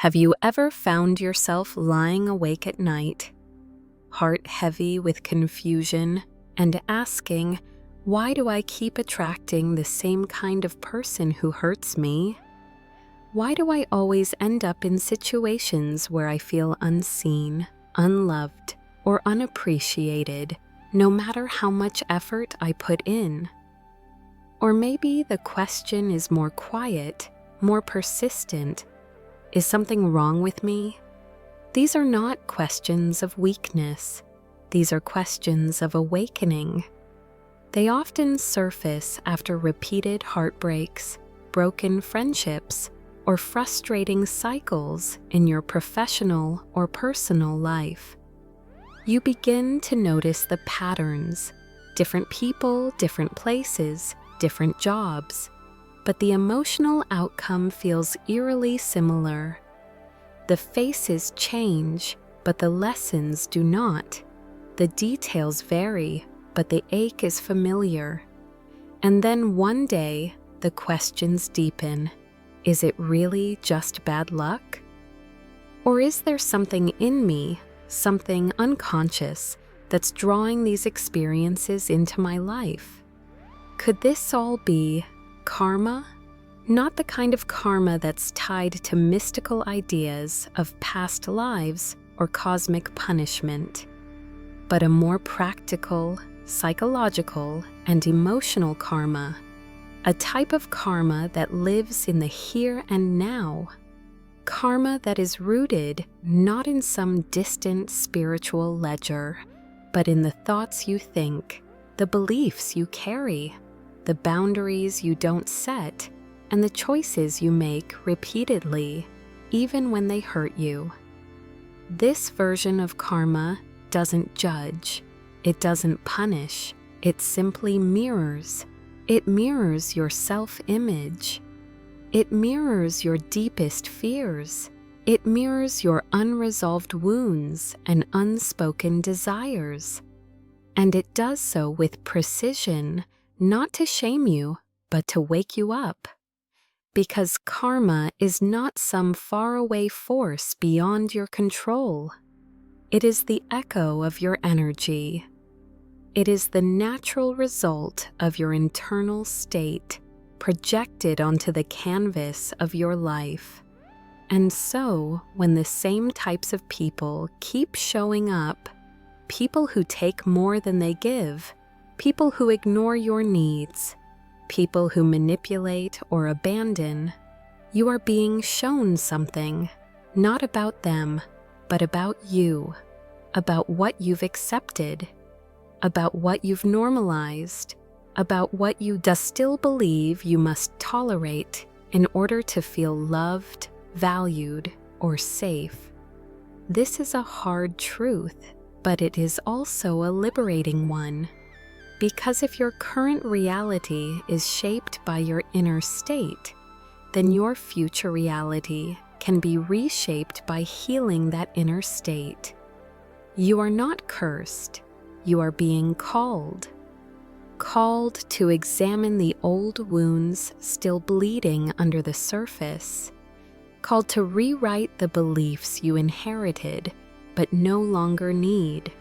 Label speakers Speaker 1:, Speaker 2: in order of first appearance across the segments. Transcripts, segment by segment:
Speaker 1: Have you ever found yourself lying awake at night, heart heavy with confusion, and asking, why do I keep attracting the same kind of person who hurts me? Why do I always end up in situations where I feel unseen, unloved, or unappreciated, no matter how much effort I put in? Or maybe the question is more quiet, more persistent. Is something wrong with me? These are not questions of weakness. These are questions of awakening. They often surface after repeated heartbreaks, broken friendships, or frustrating cycles in your professional or personal life. You begin to notice the patterns, different people, different places, different jobs, but the emotional outcome feels eerily similar. The faces change, but the lessons do not. The details vary, but the ache is familiar. And then one day, the questions deepen. Is it really just bad luck? Or is there something in me, something unconscious, that's drawing these experiences into my life? Could this all be karma? Not the kind of karma that's tied to mystical ideas of past lives or cosmic punishment, but a more practical, psychological, and emotional karma, a type of karma that lives in the here and now, karma that is rooted not in some distant spiritual ledger, but in the thoughts you think, the beliefs you carry, the boundaries you don't set, and the choices you make repeatedly, even when they hurt you. This version of karma doesn't judge, it doesn't punish, it simply mirrors. It mirrors your self-image. It mirrors your deepest fears. It mirrors your unresolved wounds and unspoken desires. And it does so with precision, not to shame you, but to wake you up. Because karma is not some faraway force beyond your control. It is the echo of your energy. It is the natural result of your internal state projected onto the canvas of your life. And so, when the same types of people keep showing up, people who take more than they give, people who ignore your needs, people who manipulate or abandon, you are being shown something, not about them, but about you, about what you've accepted, about what you've normalized, about what you still believe you must tolerate in order to feel loved, valued, or safe. This is a hard truth, but it is also a liberating one. Because if your current reality is shaped by your inner state, then your future reality can be reshaped by healing that inner state. You are not cursed. You are being called to examine the old wounds still bleeding under the surface, called to rewrite the beliefs you inherited but no longer need,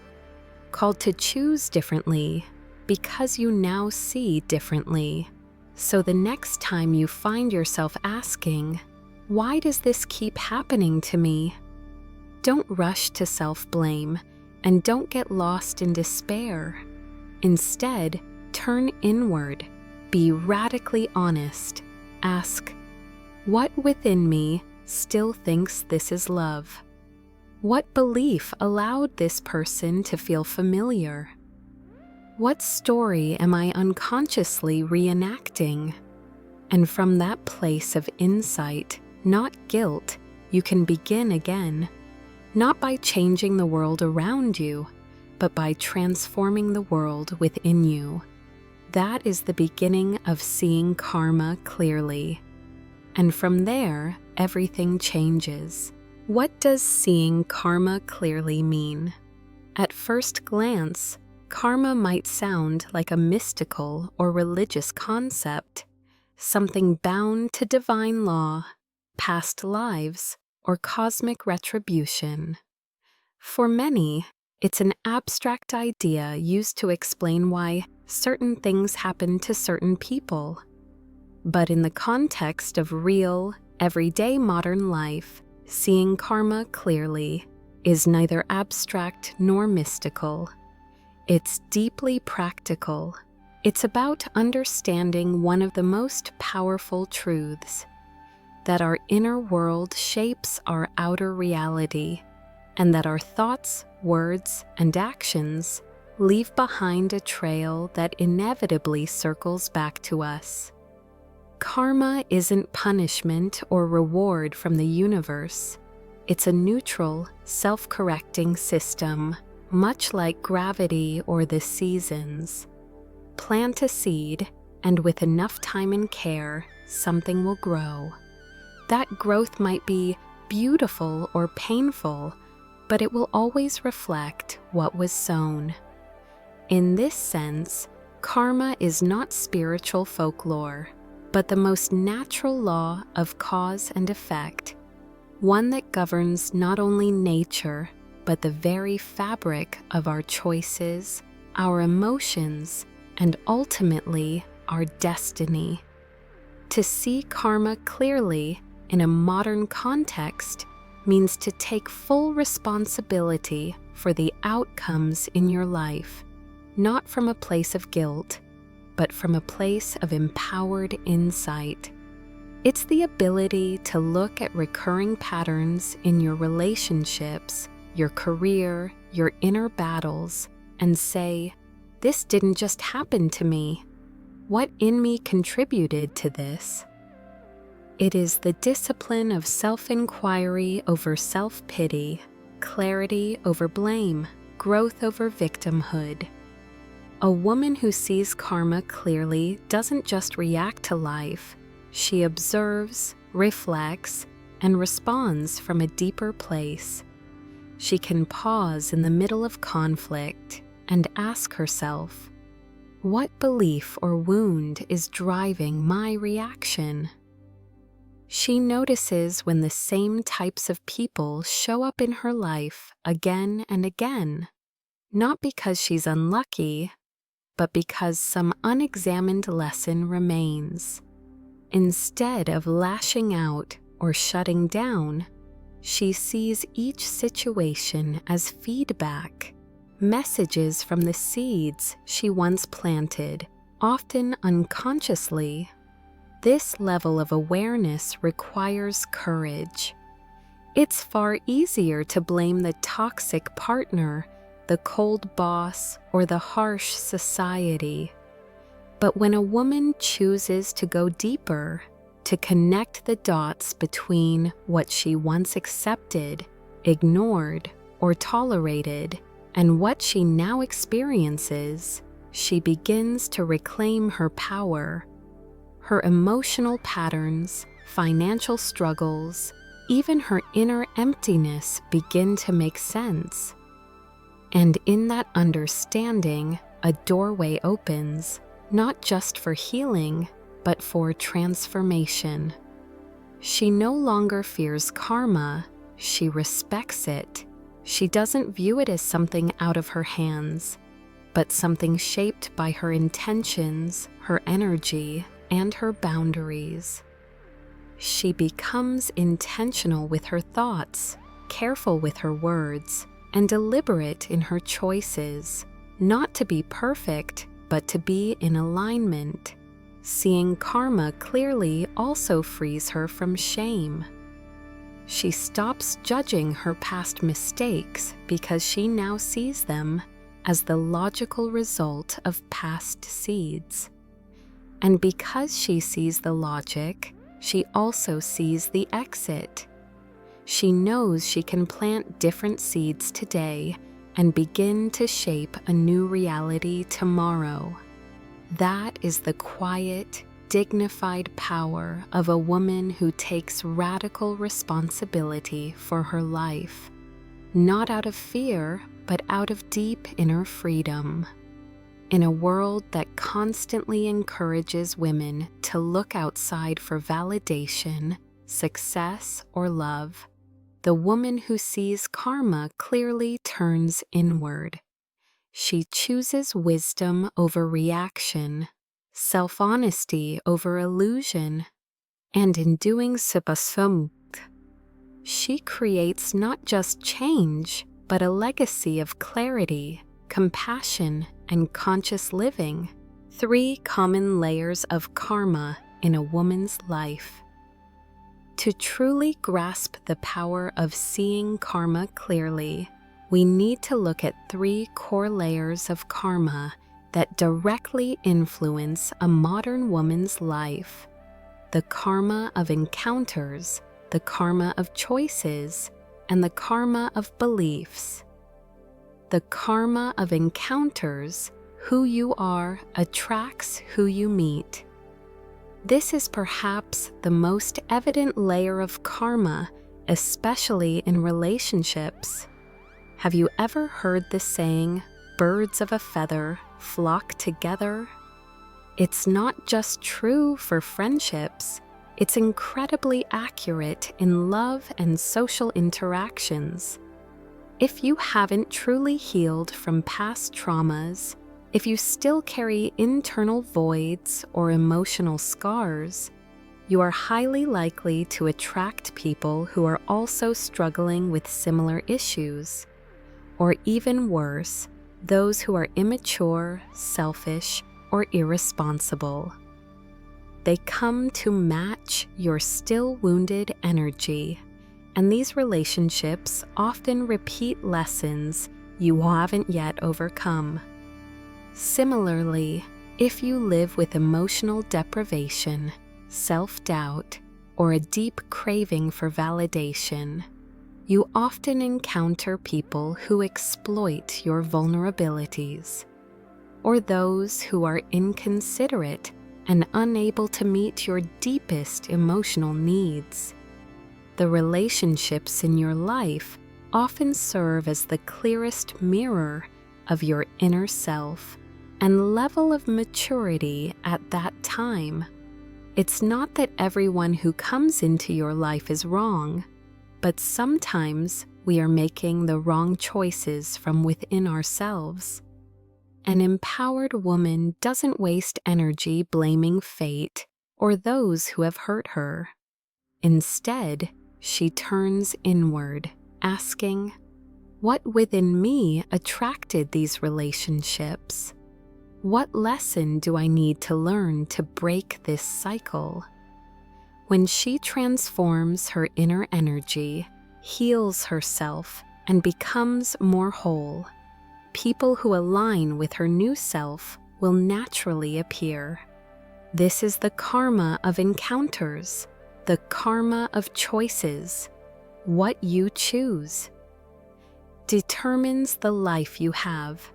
Speaker 1: called to choose differently because you now see differently. So the next time you find yourself asking, why does this keep happening to me? Don't rush to self-blame and don't get lost in despair. Instead, turn inward, be radically honest, ask, what within me still thinks this is love? What belief allowed this person to feel familiar? What story am I unconsciously reenacting? And from that place of insight, not guilt, you can begin again, not by changing the world around you, but by transforming the world within you. That is the beginning of seeing karma clearly. And from there, everything changes. What does seeing karma clearly mean? At first glance, karma might sound like a mystical or religious concept, something bound to divine law, past lives, or cosmic retribution. For many, it's an abstract idea used to explain why certain things happen to certain people. But in the context of real, everyday modern life, seeing karma clearly is neither abstract nor mystical. It's deeply practical. It's about understanding one of the most powerful truths, that our inner world shapes our outer reality, and that our thoughts, words, and actions leave behind a trail that inevitably circles back to us. Karma isn't punishment or reward from the universe. It's a neutral, self-correcting system, much like gravity or the seasons. Plant a seed, and with enough time and care, something will grow. That growth might be beautiful or painful, but it will always reflect what was sown. In this sense, karma is not spiritual folklore, but the most natural law of cause and effect, one that governs not only nature, but the very fabric of our choices, our emotions, and ultimately our destiny. To see karma clearly in a modern context means to take full responsibility for the outcomes in your life, not from a place of guilt, but from a place of empowered insight. It's the ability to look at recurring patterns in your relationships, your career, your inner battles, and say, "This didn't just happen to me. What in me contributed to this?" It is the discipline of self-inquiry over self-pity, clarity over blame, growth over victimhood. A woman who sees karma clearly doesn't just react to life. She observes, reflects, and responds from a deeper place. She can pause in the middle of conflict and ask herself, what belief or wound is driving my reaction? She notices when the same types of people show up in her life again and again, not because she's unlucky, but because some unexamined lesson remains. Instead of lashing out or shutting down, she sees each situation as feedback, messages from the seeds she once planted, often unconsciously. This level of awareness requires courage. It's far easier to blame the toxic partner, the cold boss, or the harsh society. But when a woman chooses to go deeper, to connect the dots between what she once accepted, ignored, or tolerated, and what she now experiences, she begins to reclaim her power. Her emotional patterns, financial struggles, even her inner emptiness begin to make sense. And in that understanding, a doorway opens, not just for healing, but for transformation. She no longer fears karma, she respects it. She doesn't view it as something out of her hands, but something shaped by her intentions, her energy, and her boundaries. She becomes intentional with her thoughts, careful with her words, and deliberate in her choices, not to be perfect, but to be in alignment. Seeing karma clearly also frees her from shame. She stops judging her past mistakes because she now sees them as the logical result of past seeds. And because she sees the logic, she also sees the exit. She knows she can plant different seeds today and begin to shape a new reality tomorrow. That is the quiet, dignified power of a woman who takes radical responsibility for her life, not out of fear, but out of deep inner freedom. In a world that constantly encourages women to look outside for validation, success, or love, the woman who sees karma clearly turns inward. She chooses wisdom over reaction, self-honesty over illusion, and in doing superstition, she creates not just change, but a legacy of clarity, compassion, and conscious living. 3 common layers of karma in a woman's life. To truly grasp the power of seeing karma clearly, we need to look at 3 core layers of karma that directly influence a modern woman's life: the karma of encounters, the karma of choices, and the karma of beliefs. The karma of encounters, who you are attracts who you meet. This is perhaps the most evident layer of karma, especially in relationships. Have you ever heard the saying, "Birds of a feather flock together"? It's not just true for friendships, it's incredibly accurate in love and social interactions. If you haven't truly healed from past traumas, if you still carry internal voids or emotional scars, you are highly likely to attract people who are also struggling with similar issues. Or even worse, those who are immature, selfish, or irresponsible. They come to match your still wounded energy, and these relationships often repeat lessons you haven't yet overcome. Similarly, if you live with emotional deprivation, self-doubt, or a deep craving for validation, you often encounter people who exploit your vulnerabilities, or those who are inconsiderate and unable to meet your deepest emotional needs. The relationships in your life often serve as the clearest mirror of your inner self and level of maturity at that time. It's not that everyone who comes into your life is wrong, but sometimes we are making the wrong choices from within ourselves. An empowered woman doesn't waste energy blaming fate or those who have hurt her. Instead, she turns inward, asking, "What within me attracted these relationships? What lesson do I need to learn to break this cycle?" When she transforms her inner energy, heals herself, and becomes more whole, people who align with her new self will naturally appear. This is the karma of encounters, the karma of choices. What you choose determines the life you have.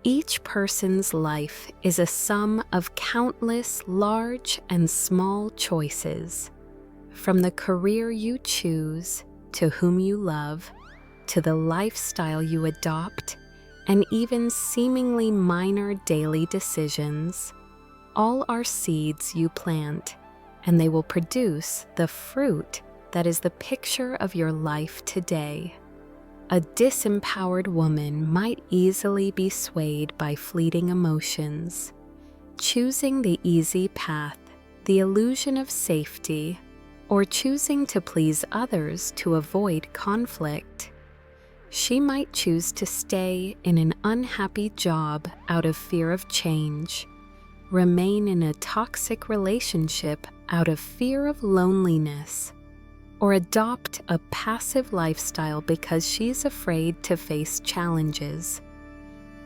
Speaker 1: Each person's life is a sum of countless large and small choices. From the career you choose, to whom you love, to the lifestyle you adopt, and even seemingly minor daily decisions, all are seeds you plant, and they will produce the fruit that is the picture of your life today. A disempowered woman might easily be swayed by fleeting emotions, choosing the easy path, the illusion of safety, or choosing to please others to avoid conflict. She might choose to stay in an unhappy job out of fear of change, remain in a toxic relationship out of fear of loneliness, or adopt a passive lifestyle because she's afraid to face challenges.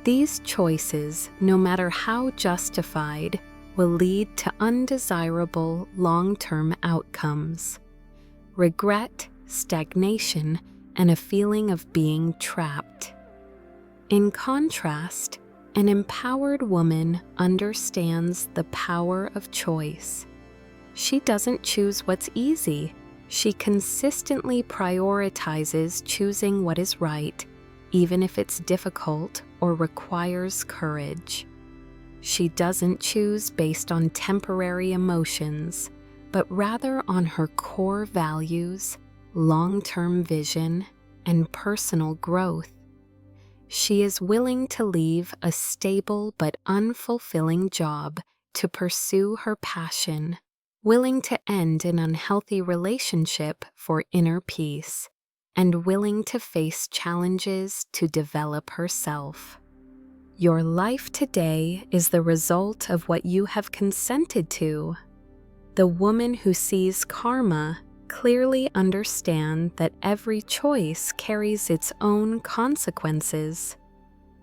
Speaker 1: These choices, no matter how justified, will lead to undesirable long-term outcomes: regret, stagnation, and a feeling of being trapped. In contrast, an empowered woman understands the power of choice. She doesn't choose what's easy. She consistently prioritizes choosing what is right, even if it's difficult or requires courage. She doesn't choose based on temporary emotions, but rather on her core values, long-term vision, and personal growth. She is willing to leave a stable but unfulfilling job to pursue her passion, willing to end an unhealthy relationship for inner peace, and willing to face challenges to develop herself. Your life today is the result of what you have consented to. The woman who sees karma clearly understands that every choice carries its own consequences.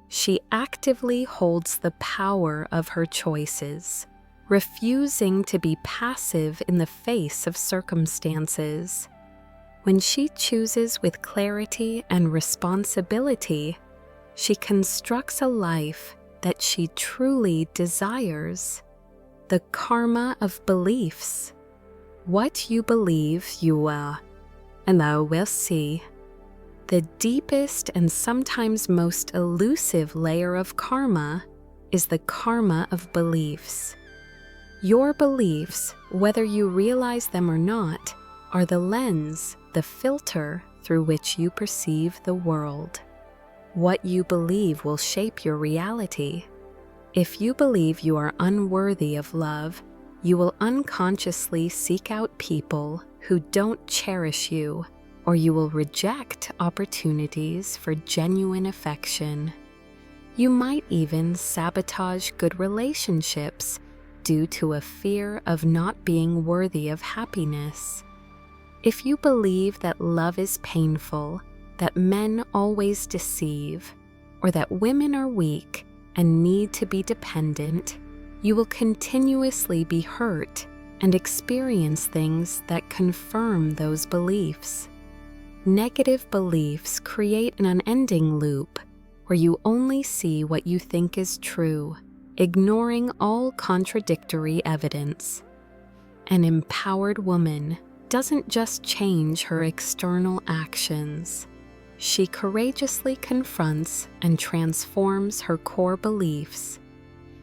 Speaker 1: She actively holds the power of her choices, refusing to be passive in the face of circumstances. When she chooses with clarity and responsibility, she constructs a life that she truly desires. The karma of beliefs. What you believe you are, and thou wilt see. The deepest and sometimes most elusive layer of karma is the karma of beliefs. Your beliefs, whether you realize them or not, are the lens, the filter through which you perceive the world. What you believe will shape your reality. If you believe you are unworthy of love, you will unconsciously seek out people who don't cherish you, or you will reject opportunities for genuine affection. You might even sabotage good relationships due to a fear of not being worthy of happiness. If you believe that love is painful, that men always deceive, or that women are weak and need to be dependent, you will continuously be hurt and experience things that confirm those beliefs. Negative beliefs create an unending loop where you only see what you think is true, ignoring all contradictory evidence. An empowered woman doesn't just change her external actions. She courageously confronts and transforms her core beliefs.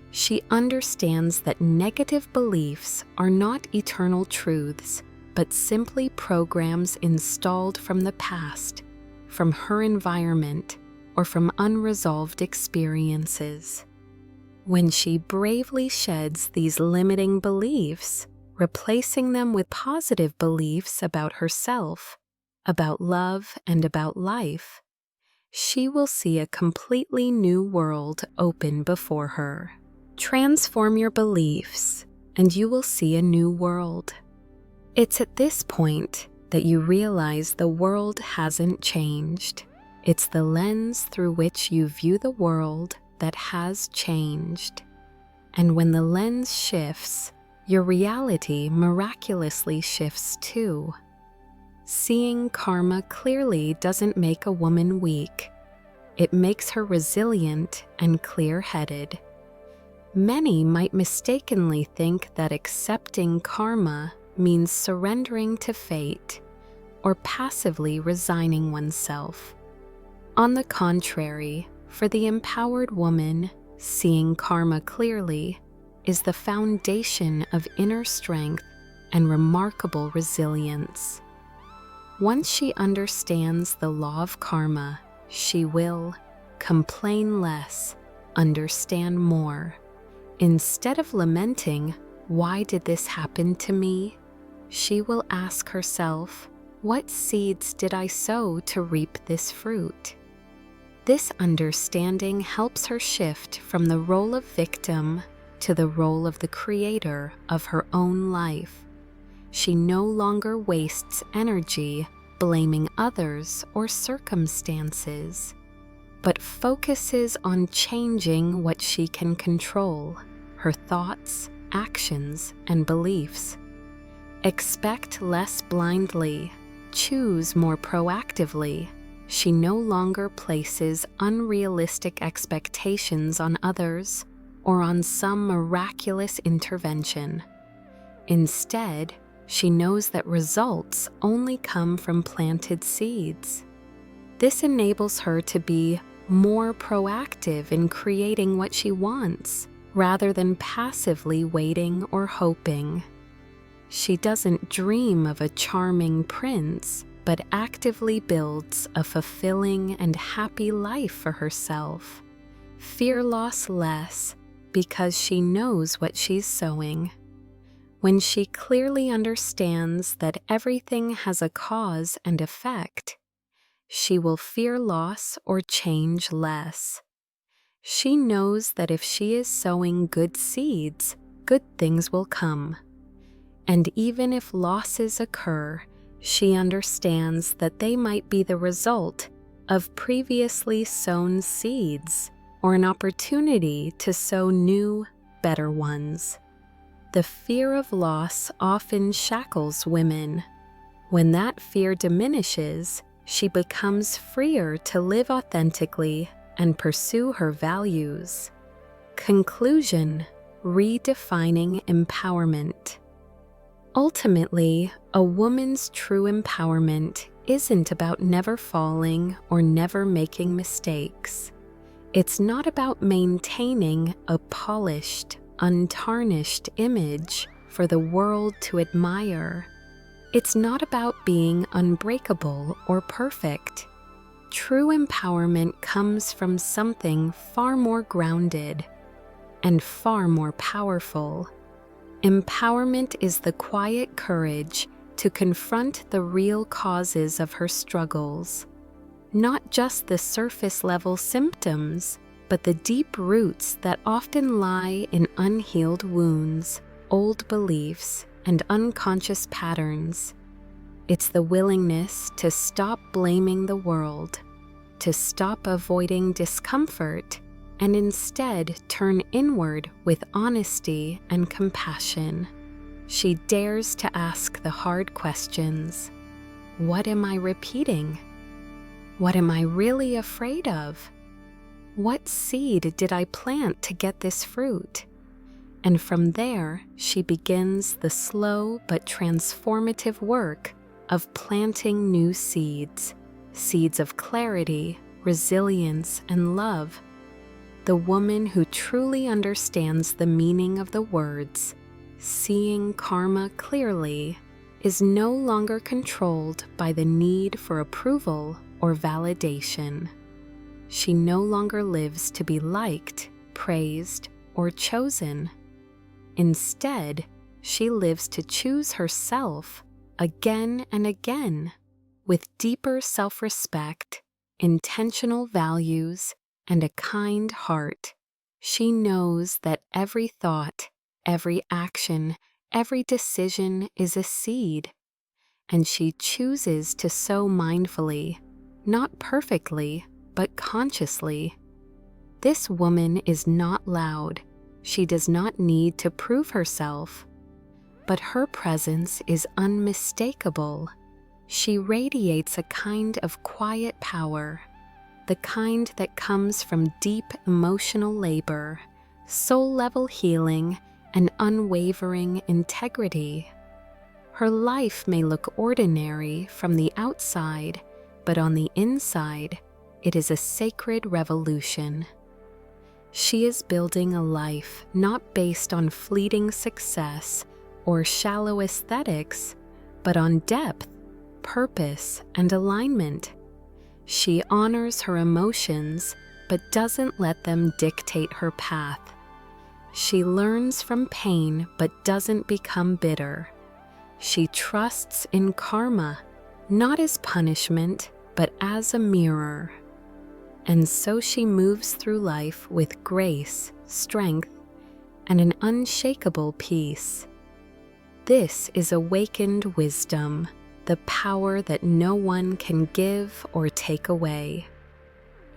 Speaker 1: She understands that negative beliefs are not eternal truths, but simply programs installed from the past, from her environment, or from unresolved experiences. When she bravely sheds these limiting beliefs, replacing them with positive beliefs about herself, about love, and about life, she will see a completely new world open before her. Transform your beliefs, and you will see a new world. It's at this point that you realize the world hasn't changed. It's the lens through which you view the world that has changed. And when the lens shifts, your reality miraculously shifts too. Seeing karma clearly doesn't make a woman weak. It makes her resilient and clear-headed. Many might mistakenly think that accepting karma means surrendering to fate or passively resigning oneself. On the contrary, for the empowered woman, seeing karma clearly is the foundation of inner strength and remarkable resilience. Once she understands the law of karma, she will complain less, understand more. Instead of lamenting, "Why did this happen to me?" she will ask herself, "What seeds did I sow to reap this fruit?" This understanding helps her shift from the role of victim to the role of the creator of her own life. She no longer wastes energy blaming others or circumstances, but focuses on changing what she can control, her thoughts, actions, and beliefs. Expect less blindly, choose more proactively. She no longer places unrealistic expectations on others or on some miraculous intervention. Instead, she knows that results only come from planted seeds. This enables her to be more proactive in creating what she wants, rather than passively waiting or hoping. She doesn't dream of a charming prince, but actively builds a fulfilling and happy life for herself. Fear loss less because she knows what she's sowing. When she clearly understands that everything has a cause and effect, she will fear loss or change less. She knows that if she is sowing good seeds, good things will come. And even if losses occur, she understands that they might be the result of previously sown seeds or an opportunity to sow new, better ones. The fear of loss often shackles women. When that fear diminishes, she becomes freer to live authentically and pursue her values. Conclusion: redefining empowerment. Ultimately, a woman's true empowerment isn't about never falling or never making mistakes. It's not about maintaining a polished, untarnished image for the world to admire. It's not about being unbreakable or perfect. True empowerment comes from something far more grounded and far more powerful. Empowerment is the quiet courage to confront the real causes of her struggles, not just the surface-level symptoms, but the deep roots that often lie in unhealed wounds, old beliefs, and unconscious patterns. It's the willingness to stop blaming the world, to stop avoiding discomfort, and instead turn inward with honesty and compassion. She dares to ask the hard questions. What am I repeating? What am I really afraid of? What seed did I plant to get this fruit? And from there, she begins the slow but transformative work of planting new seeds, seeds of clarity, resilience, and love. The woman who truly understands the meaning of the words, seeing karma clearly, is no longer controlled by the need for approval or validation. She no longer lives to be liked, praised, or chosen. Instead, she lives to choose herself again and again, with deeper self-respect, intentional values, and a kind heart. She knows that every thought, every action, every decision is a seed, and she chooses to sow mindfully, not perfectly, but consciously. This woman is not loud. She does not need to prove herself, but her presence is unmistakable. She radiates a kind of quiet power, the kind that comes from deep emotional labor, soul-level healing, and unwavering integrity. Her life may look ordinary from the outside, but on the inside, it is a sacred revolution. She is building a life not based on fleeting success or shallow aesthetics, but on depth, purpose, and alignment. She honors her emotions, but doesn't let them dictate her path. She learns from pain, but doesn't become bitter. She trusts in karma, not as punishment, but as a mirror. And so she moves through life with grace, strength, and an unshakable peace. This is awakened wisdom, the power that no one can give or take away.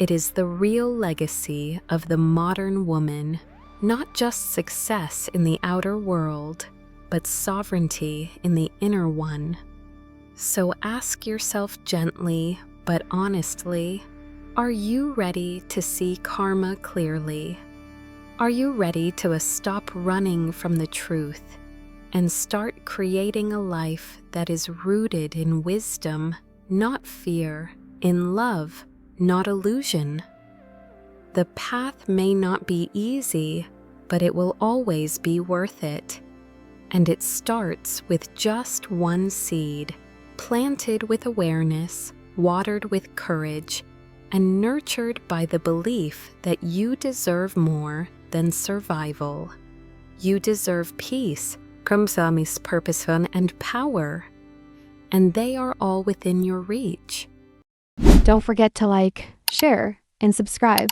Speaker 1: It is the real legacy of the modern woman, not just success in the outer world, but sovereignty in the inner one. So ask yourself gently but honestly, are you ready to see karma clearly? Are you ready to stop running from the truth and start creating a life that is rooted in wisdom, not fear, in love, not illusion? The path may not be easy, but it will always be worth it. And it starts with just one seed, planted with awareness, watered with courage, and nurtured by the belief that you deserve more than survival. You deserve peace, purpose, and power, and they are all within your reach.
Speaker 2: Don't forget to like, share, and subscribe.